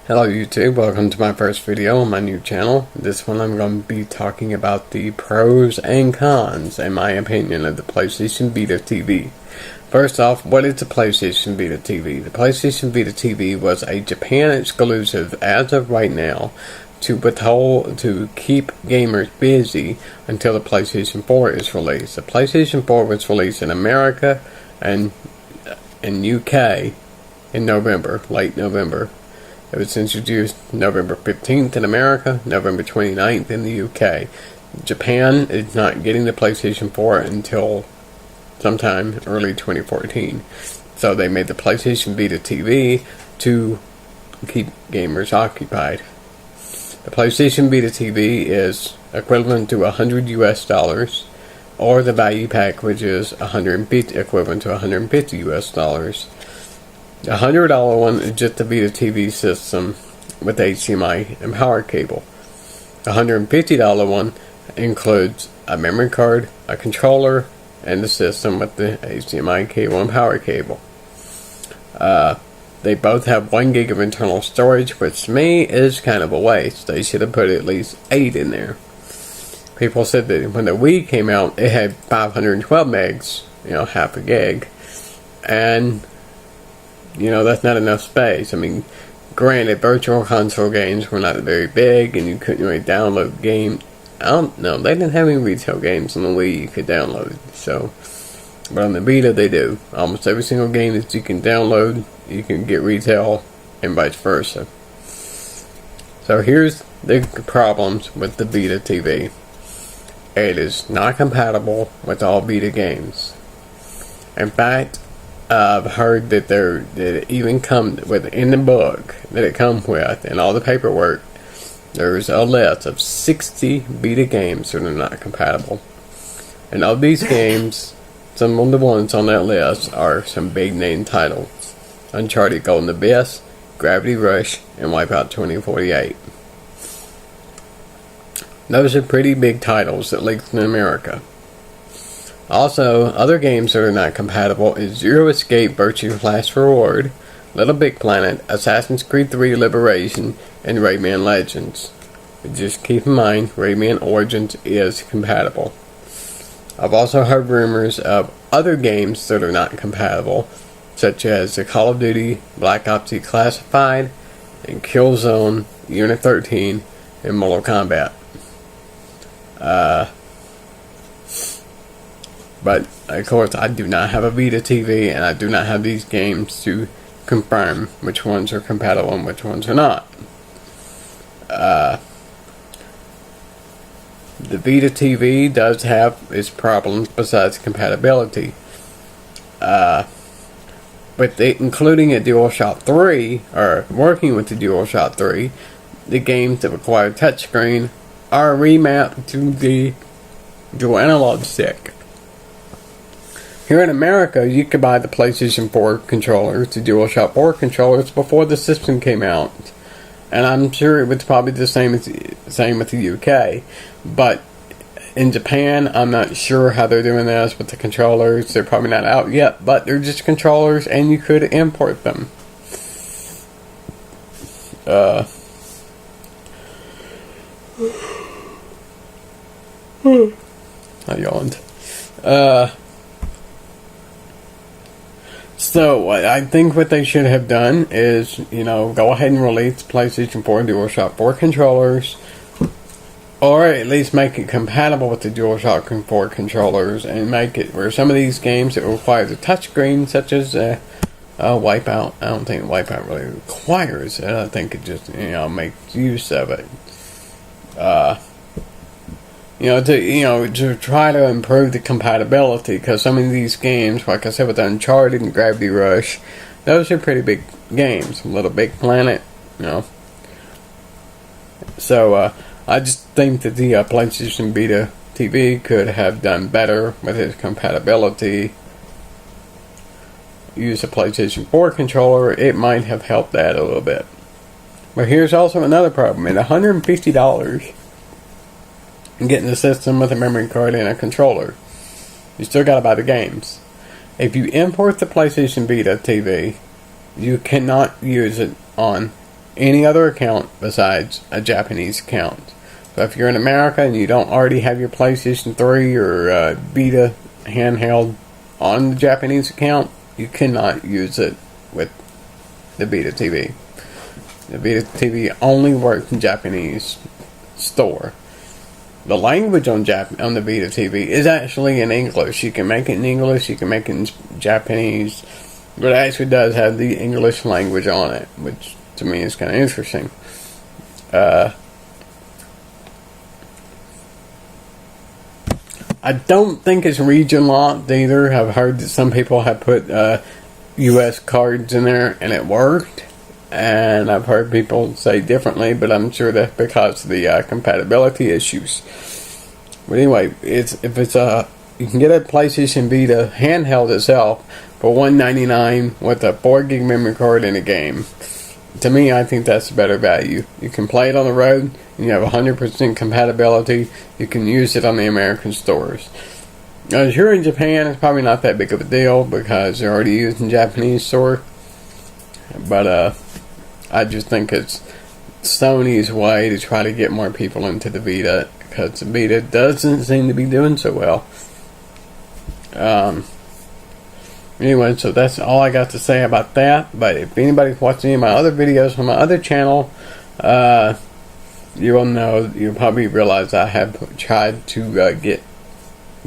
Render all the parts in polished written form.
Hello YouTube, welcome to my first video on my new channel. This one I'm going to be talking about the pros and cons, in my opinion, of the PlayStation Vita TV. First off, what is the PlayStation Vita TV? The PlayStation Vita TV was a Japan exclusive as of right now to keep gamers busy until the PlayStation 4 is released. The PlayStation 4 was released in America and in UK in November, late November. It was introduced November 15th in America, November 29th in the UK. Japan is not getting the PlayStation 4 until sometime early 2014. So they made the PlayStation Vita TV to keep gamers occupied. The PlayStation Vita TV is equivalent to $100 US, or the value pack, which is equivalent to $150 US. The $100 one is just the Vita TV system with HDMI and power cable. The $150 one includes a memory card, a controller, and the system with the HDMI cable and power cable. They both have 1 gig of internal storage, which to me is kind of a waste. They should have put at least 8 in there. People said that when the Wii came out, it had 512 megs, half a gig. And that's not enough space. I mean, granted, virtual console games were not very big, and you couldn't really download games. I don't know, they didn't have any retail games on the Wii you could download, but on the Vita they do. Almost every single game that you can download, you can get retail, and vice versa. So here's the problems with the Vita TV. It is not compatible with all Vita games. In fact, I've heard that it even comes with, in the book that it comes with, and all the paperwork, there's a list of 60 Vita games that are not compatible. And of these games, some of the ones on that list are some big name titles: Uncharted Golden Abyss, Gravity Rush, and Wipeout 2048. Those are pretty big titles, at least in America. Also, other games that are not compatible is Zero Escape Virtue's Last Reward, Little Big Planet, Assassin's Creed 3 Liberation, and Rayman Legends. But just keep in mind, Rayman Origins is compatible. I've also heard rumors of other games that are not compatible, such as the Call of Duty Black Ops Declassified, and Killzone Unit 13, and Mortal Kombat. But, of course, I do not have a Vita TV, and I do not have these games to confirm which ones are compatible and which ones are not. The Vita TV does have its problems besides compatibility. Including a DualShock 3, or working with the DualShock 3, the games that require touchscreen are remapped to the dual analog stick. Here in America, you could buy the PlayStation 4 controllers, the DualShock 4 controllers, before the system came out. And I'm sure it was probably the same with the UK. But in Japan, I'm not sure how they're doing this with the controllers. They're probably not out yet, but they're just controllers, and you could import them. I yawned. So, I think what they should have done is, go ahead and release PlayStation 4 and DualShock 4 controllers, or at least make it compatible with the DualShock 4 controllers, and make it where some of these games that require the touchscreen, such as Wipeout, I don't think Wipeout really requires it. I think it just, makes use of it. To try to improve the compatibility, because some of these games, like I said with Uncharted and Gravity Rush, those are pretty big games. Little Big Planet, So, I just think that the PlayStation Vita TV could have done better with its compatibility. Use a PlayStation 4 controller, it might have helped that a little bit. But here's also another problem. At $150, getting the system with a memory card and a controller, you still gotta buy the games. If you import the PlayStation Vita TV, you cannot use it on any other account besides a Japanese account. So if you're in America and you don't already have your PlayStation 3 or Vita handheld on the Japanese account, you cannot use it with the Vita TV. The Vita TV only works in Japanese store. The language on the Vita TV is actually in English. You can make it in English, you can make it in Japanese, but it actually does have the English language on it, which to me is kind of interesting. I don't think it's region locked either. I've heard that some people have put US cards in there and it worked, and I've heard people say differently, but I'm sure that's because of the compatibility issues. But anyway, you can get a PlayStation Vita handheld itself for $199 with a 4 gig memory card and a game. To me, I think that's a better value. You can play it on the road, and you have 100% compatibility. You can use it on the American stores. Now, if you're in Japan, it's probably not that big of a deal because they're already using Japanese store. But I just think it's Sony's way to try to get more people into the Vita, because the Vita doesn't seem to be doing so well. Anyway, so that's all I got to say about that. But if anybody's watching any of my other videos from my other channel, you'll probably realize I have tried to get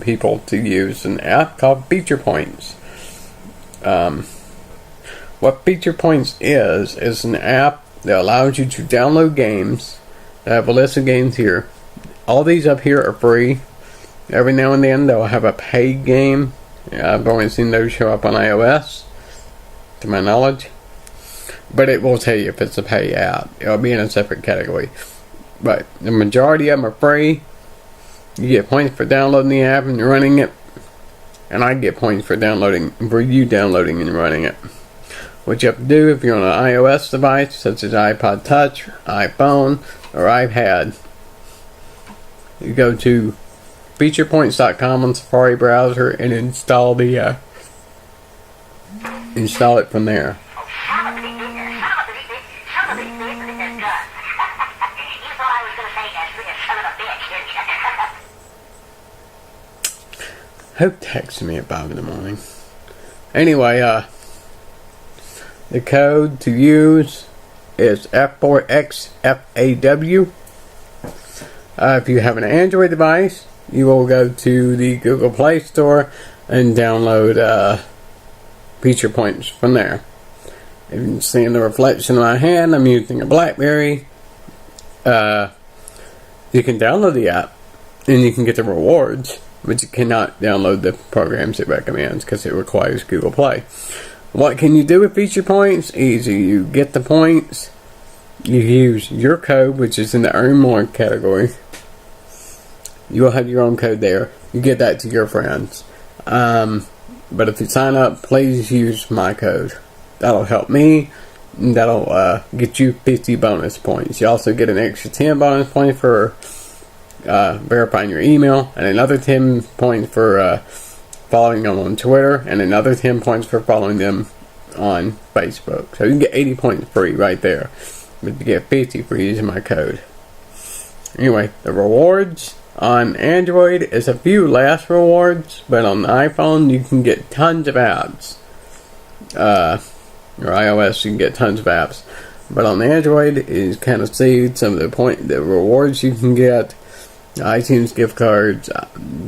people to use an app called Feature Points. What Feature Points is an app that allows you to download games. I have a list of games here. All these up here are free. Every now and then they'll have a paid game. I've only seen those show up on iOS, to my knowledge. But it will tell you if it's a pay app. It'll be in a separate category. But the majority of them are free. You get points for downloading the app and running it. And I get points for you downloading and running it. What you have to do if you're on an iOS device, such as iPod Touch, iPhone, or iPad, you go to featurepoints.com on Safari browser and install it from there. Who texted me at 5 in the morning? Anyway, the code to use is F4XFAW. If you have an Android device, you will go to the Google Play Store and download Feature Points from there. If you can see in the reflection of my hand, I'm using a BlackBerry. You can download the app and you can get the rewards, but you cannot download the programs it recommends because it requires Google Play. What can you do with Feature Points? Easy. You get the points, you use your code, which is in the Earn More category. You'll have your own code there. You get that to your friends. But if you sign up, please use my code. That'll help me. And that'll get you 50 bonus points. You also get an extra 10 bonus points for verifying your email, and another 10 points for following them on Twitter, and another 10 points for following them on Facebook. So you can get 80 points free right there. But you get 50 for using my code. Anyway, the rewards on Android is a few less rewards, but on the iPhone you can get tons of apps. Or iOS you can get tons of apps, but on Android you kind of see some of the rewards you can get. iTunes gift cards,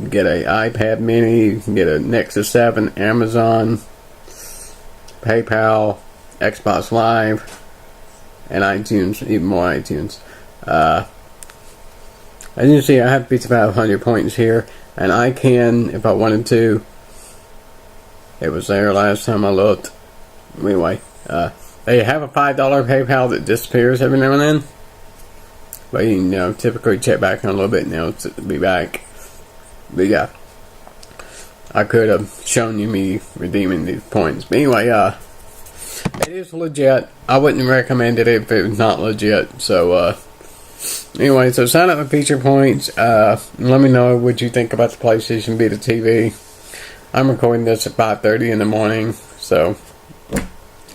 get a iPad mini, you can get a Nexus 7, Amazon, PayPal, Xbox Live, and iTunes, even more iTunes. As you can see, I have 5,500 points here, and I can, if I wanted to, it was there last time I looked. Anyway, they have a $5 PayPal that disappears every now and then, but you typically check back in a little bit now to be back. But yeah, I could have shown you me redeeming these points. But anyway, it is legit. I wouldn't recommend it if it was not legit. So anyway, so sign up for Feature Points. Let me know what you think about the PlayStation Vita TV. I'm recording this at 5:30 in the morning, so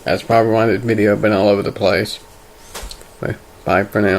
that's probably why this video has been all over the place. Bye for now.